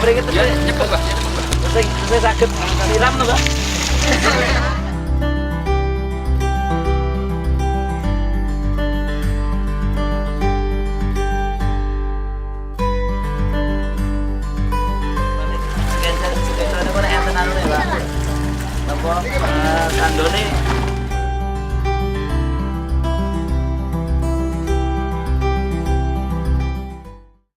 mriki terus nyepuk Mbak. terus saged siram to, Mbak. Napa kandone